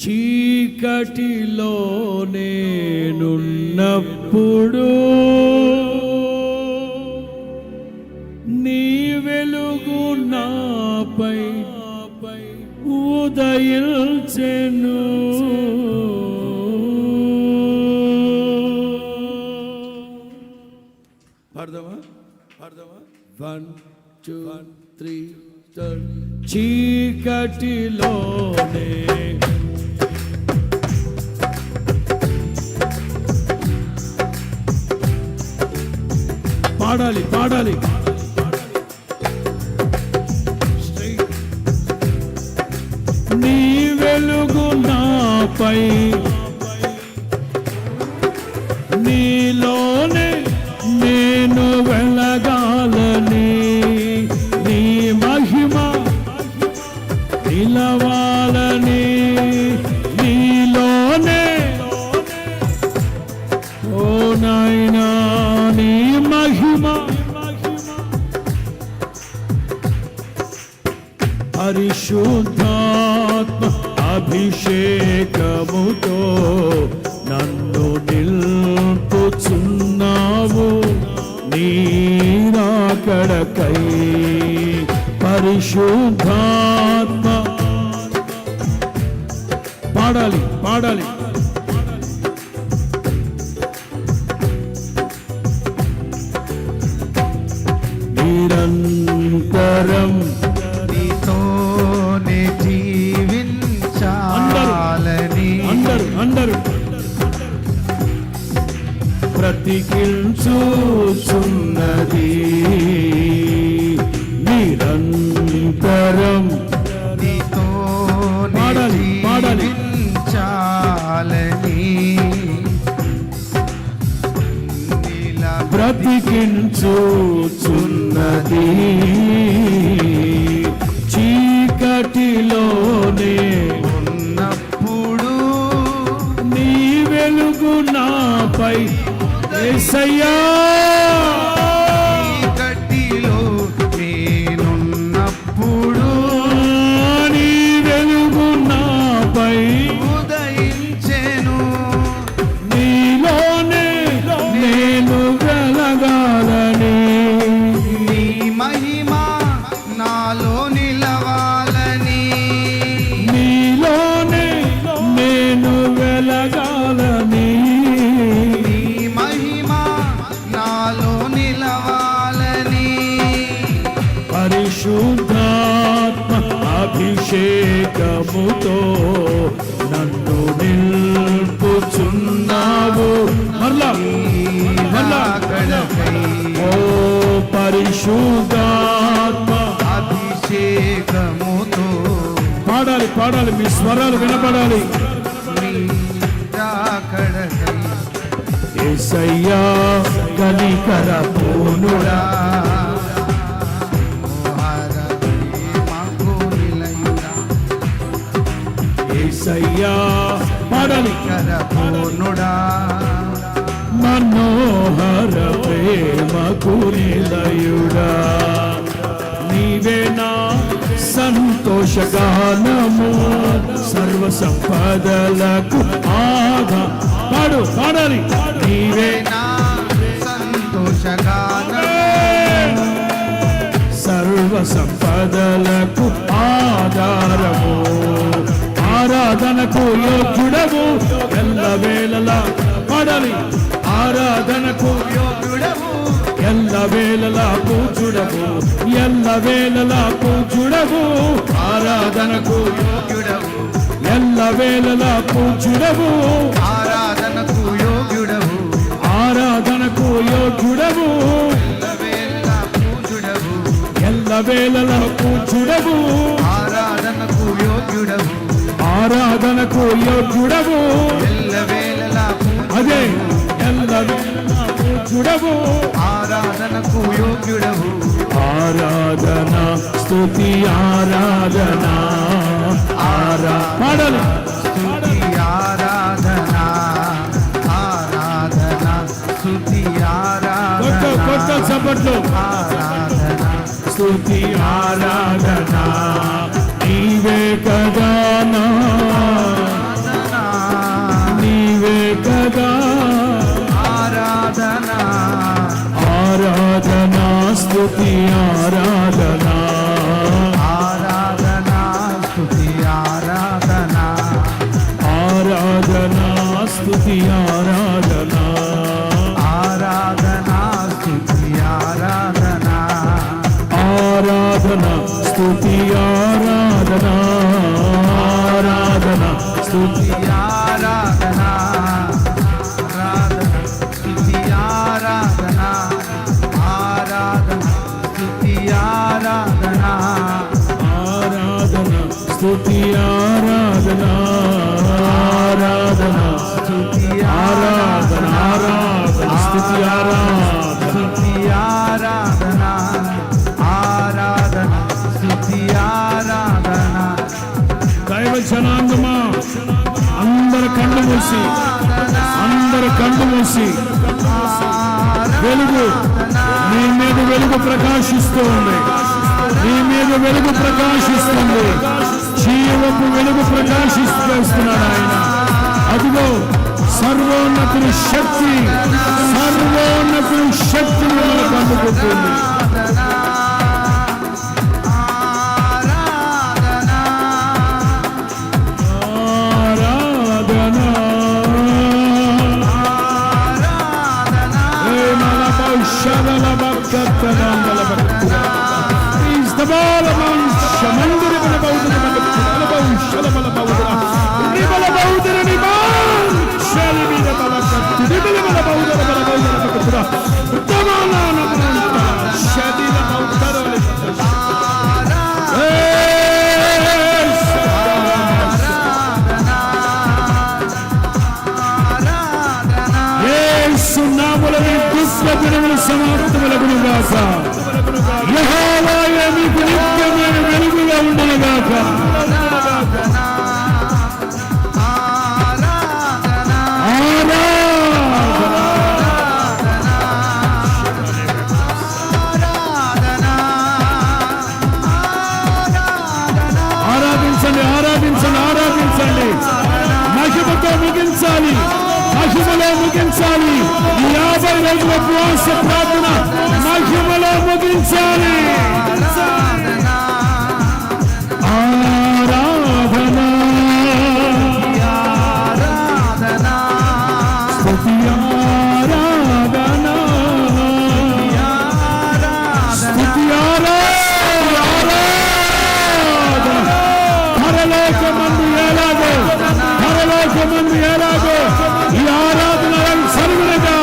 చీకటిలో నేనున్నప్పుడు నీ వెలుగు నాపై ఉదయించెను. పాడదామా? 1 2 3 చీకటిలోనే పాడాలి పాడాలి. నీ వెలుగు నాపై నీలోనే నేను వెలగాలని, నీ మహిమ నిలవాలని, నీలోనే ఓ నాయనా నీ మహిమ పరిశుద్ధాత్మ అభిషేకముతో నన్ను నిల్పుచున్నావు నీ రాకడకై. పరిశుద్ధాత్మ పాడాలి పాడాలి. నిరంతరం నీతోనే జీవించాలని అందరూ బ్రతికించుచున్నది. నిరంతరం నీతోనే జీవించాలని బ్రతికించుచున్నది. చీకటిలోనే ఉన్నప్పుడు నీ వెలుగు నాపై యేసయ్యా. చీకటిలో నేనున్నప్పుడు నీ వెలుగు నాపై ఉదయించెను. నీలోనే నేను వెలగాలని, నీ మహిమ నాలో నిలవాలని, నీలోనే నేను వెలగాలని, నీ మహిమ నాలో నిలవాలని. పరిశుద్ధాత్మ అభిషేకముతో నన్ను నిల్పుచున్నావు. మరలా ఓ పరిశుద్ధాత్మ అభిషేకముతో పాడాలి పాడాలి. మీ స్వరాలు వినపడాలి. యేసయ్యా కనికర పూర్ణుడా, యేసయ్యా పాడాలి. పూర్ణుడా మనోహర ప్రేమకు నిలయుడా, నీవేనా సంతోషగానము సర్వ సంపదలకు పాడాలి. నీవేనా సంతోషగానము సర్వ సంపదలకు ఆధారము. ఆరాధనకు యోగ్యుడవు ఎల్లవేళలా పాడాలి. ఆరాధనకు యోగ్యుడవు ఎల్లవేళలా పూజుడవు, ఎల్లవేళలా పూజుడవు. ఆరాధనకు యోగ్యుడవు ఎల్లవేళలా పూజుడవు. ఆరాధనకు యోగ్యుడవు ఆరాధనకు యోగ్యుడవు ఎల్లవేళలా పూజుడవు. ఎల్లవేళలా పూజుడవు. ఆరాధనకు యోగ్యుడవు ఆరాధనకు యోగ్యుడవు. ఎల్లవేళలా అదే ఎల్లవేళలా పూజుడవు. ఆరాధనకు యోగ్యుడవు. ఆరాధన స్తుతి ఆరాధన పాడాలి. స్తుతి ఆరాధన ఆరాధన స్తుతి ఆరాధన కొత్త చప్పట్లు. ఆరాధన స్తుతి ఆరాధన నీవే కదా నా స్తుతి ఆరాధన ఆరాధన స్తుతి ఆరాధన ఆరాధన స్తుతి ఆరాధన ఆరాధన స్తుతి ఆరాధన ఆరాధన స్తుతి ఆరాధన ఆరాధన స్తుతి ఆరాధన ఆరాధన స్తుతి ఆరాధన ఆరాధన స్తుతి ఆరాధన ఆరాధన స్తుతి ఆరాధన ఆరాధన స్తుతి ఆరాధన ఆరాధన స్తుతి ఆరాధన స్తుతి ఆరాధన ఆరాధన స్తుతి ఆరాధన దైవ జనాంగమా అందరు కళ్ళు మూసి వెలుగు నీ మీద వెలుగు ప్రకాశిస్తూ ఉంది, నీ మీద వెలుగు ప్రకాశిస్తుంది, జీవపు వెలుగు ప్రకాశిస్తున్నాడు ఆయన. అదిగో సర్వోన్నతుని శక్తి మనకు అందుకుంటుంది. సమాప్తములగునుగాక. యెహోవాయే మీకు నిత్యమైన వెలుగుగా ఉండునుగాక. ఆరాధించండి, ఆరాధించండి, ఆరాధించండి. మహిమతో ముగించాలి, మహిమలో ముగించాలి. 50 రోజుల ఉపవాస ప్రార్థన మహిమలో ముగించాలి. ఆరాధన స్తుతి ఆరాధన స్తుతి ఆరాధన. పరలోకమందు ఎలాగో ఈ ఆరాధన సర్వనగా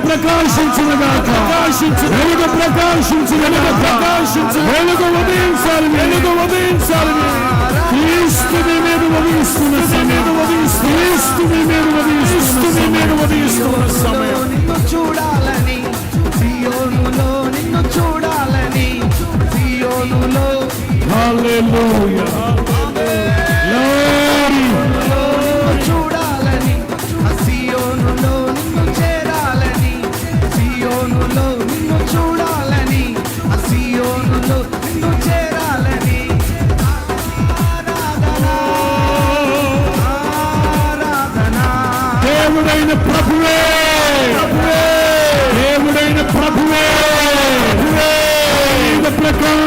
ప్రకాశించునుగాక. వెలుగు ప్రకాశించు, వెలుగు ఉదయించాలి, వెలుగు ఉదయించాలి. క్రీస్తు మీ మీద ఉదయిస్తున్న సమయం, క్రీస్తు మీ మీద ఉదయిస్తున్న సమయం. నిన్ను చూడాలని సియోనులో, నిన్ను చూడాలని సియోనులో. హల్లెలూయా, గ్లోరీ. చూడాలని సియోనులో, నిన్ను చేరాలని సియోనులో, నిన్ను చూడాలని సియోనులో, నిన్ను చేరాలని. ఆరాధన ఆరాధన. దేవుడైన ప్రభువే, దేవుడైన ప్రభువే, ప్రకాశ్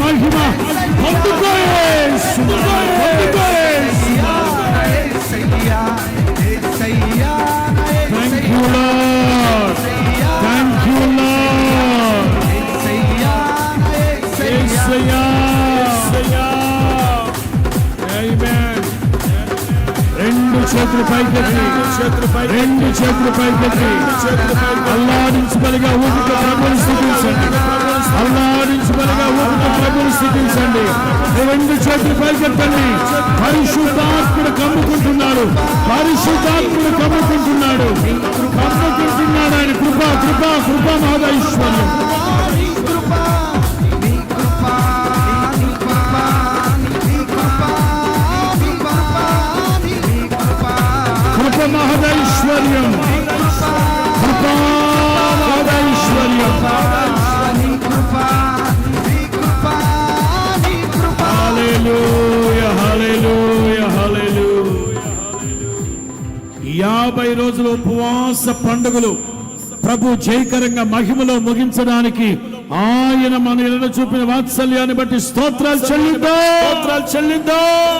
మహిమ చేతులు పైకెత్తి రెండు చేతులు పైకెత్తి అల్లాడించబలిగా ఊపిక ప్రభుని స్థితించండి అల్లాడించబలిగా ఊపిక ప్రభుని స్థితించండి రెండు చేతులు పైకెత్తండి పరిశుద్ధాత్ముడు కమ్ముకుంటున్నాడు పరిశుద్ధాత్ముడు కమ్ముకుంటున్నాడు కమ్ముకుంటున్నాడు ఆయన కృప కృప కృప మహదైశ్వర్యం కృప మహదైశ్వర్యం కృప మహదైశ్వర్యం హల్లెలూయా హల్లెలూయా హల్లెలూయా 50 రోజుల ఉపవాస పండుగలు ప్రభు జయకరంగా మహిమలో ముగించడానికి ఆయన మన ఎడల చూపిన వాత్సల్యాన్ని బట్టి స్తోత్రాలు చెల్లిద్దాం